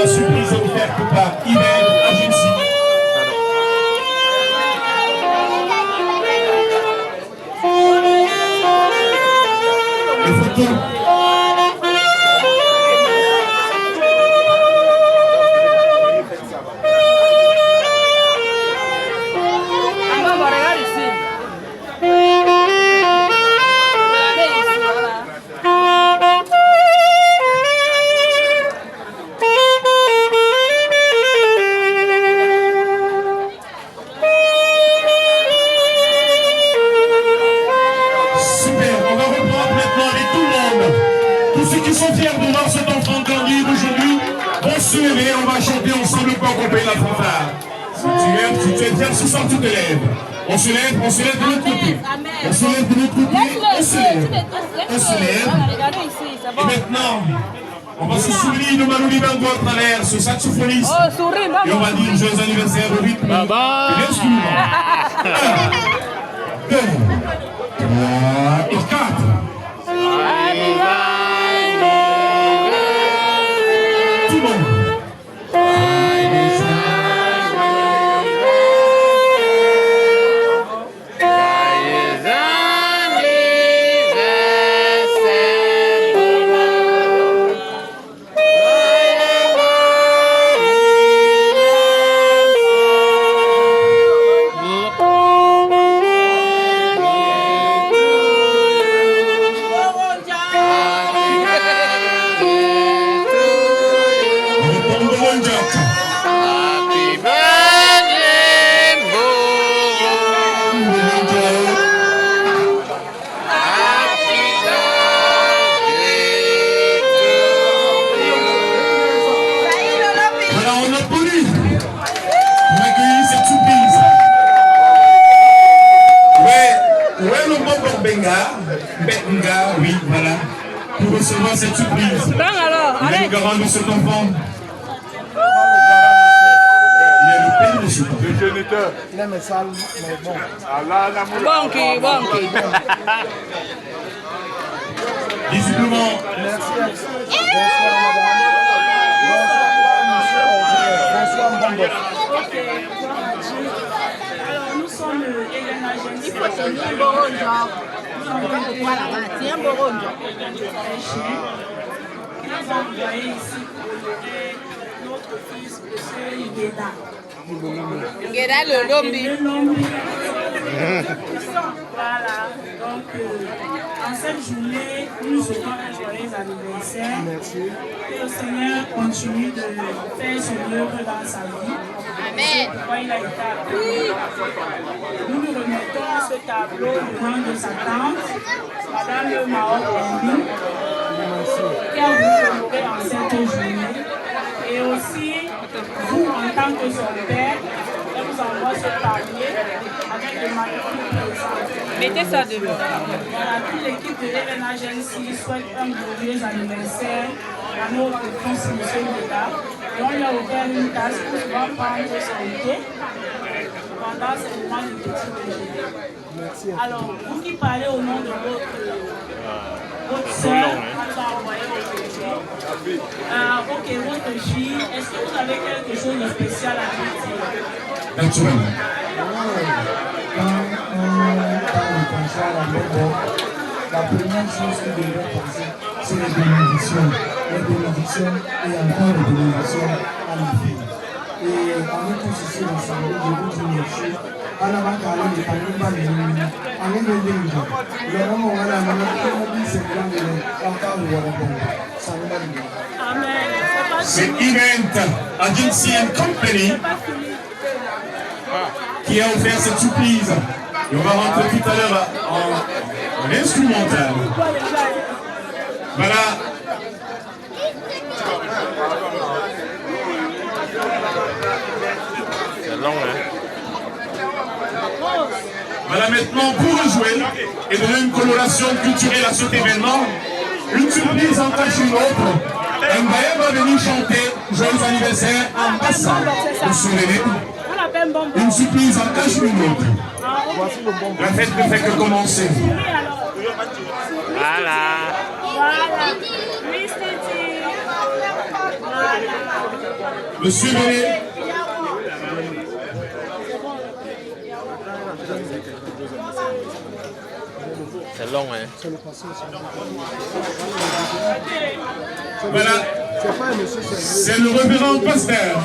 la surprise offerte par Imen Agency. Les photos. On va chanter ensemble pour accompagner la fanfare. Si tu es bien, ce soir tu te lèves. On se lève de l'autre côté. On se lève de l'autre côté, on se lève. On se lève. Et maintenant, on va se souvenir de Malouli Bango à travers ce saxophoniste. Et on va dire joyeux anniversaire au rythme de l'instrument. 1, 2, 3 et 4. Tout le monde. Benga, oui, voilà, pour recevoir cette surprise. Il est le garant de cet enfant. Il est le père de cet enfant. Le géniteur. Il aime ça, mais bon. Banqui. Visiblement. Merci. Bonsoir, madame. Bonsoir, Bambo. Alors, nous sommes Hélène Agency. Il faut tenir un bon genre. Tiens, Boron. Nous avons envoyé ici pour honorer notre fils, M. Ngueda. Ngueda le Lombi. Voilà, donc en cette journée, nous souhaitons un joyeux anniversaire. Merci. Que le Seigneur continue de faire son œuvre dans sa vie. Amen. Il a été appelé. Nous lui remettons ce tableau du nom de sa tante, Madame Mao Bambi, qui a voulu honorer en cette journée. Et aussi, vous, en tant que son père, elle vous envoie ce palier avec le maillot présent. Mettez ça devant. Voilà, toute l'équipe de Hélène Agency souhaite un glorieux anniversaire à notre fils, M. Ngueda. Et on lui a offert une tasse pour pouvoir prendre son thé pendant ce moment du petit déjeuner. Alors, vous qui parlez au nom de votre soeur, qui vous a envoyé aujourd'hui. Ok, votre fille, est-ce que vous avez quelque chose de spécial à lui dire? Naturellement. La première chose que je devrais penser, c'est les bénédictions. Les bénédictions et encore les bénédictions à la fille. Et avec tous ici ensemble, je vous dis merci. À la banque, à l'aide de Kanimba, à l'aide de Linda. Le moment où on a dit c'est bien de l'entendre ou à ça ne va pas. Amen. C'est Event Agency and Company qui a offert cette surprise. Et on va rentrer tout à l'heure en instrumental. Voilà. C'est long, hein? Voilà maintenant pour rejouer et donner une coloration culturelle à cet événement. Une surprise en cache une autre. Un bailleur va venir chanter joyeux anniversaire en passant au soleil. Une surprise en cache une autre. La fête ne fait que commencer. Voilà. Voilà. Oui, Stéphie. Voilà. Monsieur Béné. C'est long, hein? Voilà. C'est le révérend pasteur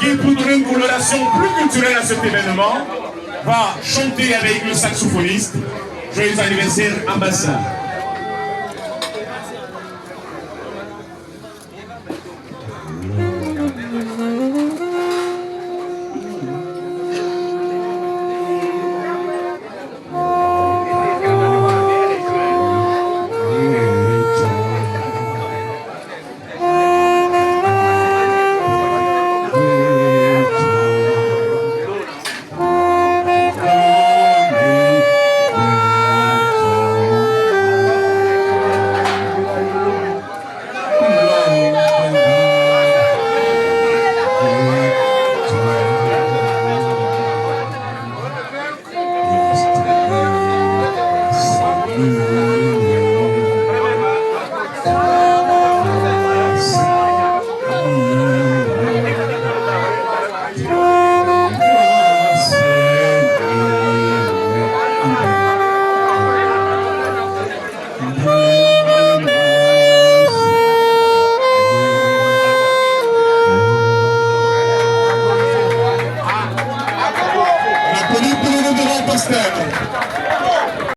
qui, pour donner une coloration plus culturelle à cet événement, va chanter avec le saxophoniste. Joyeux anniversaire, ambassadeur.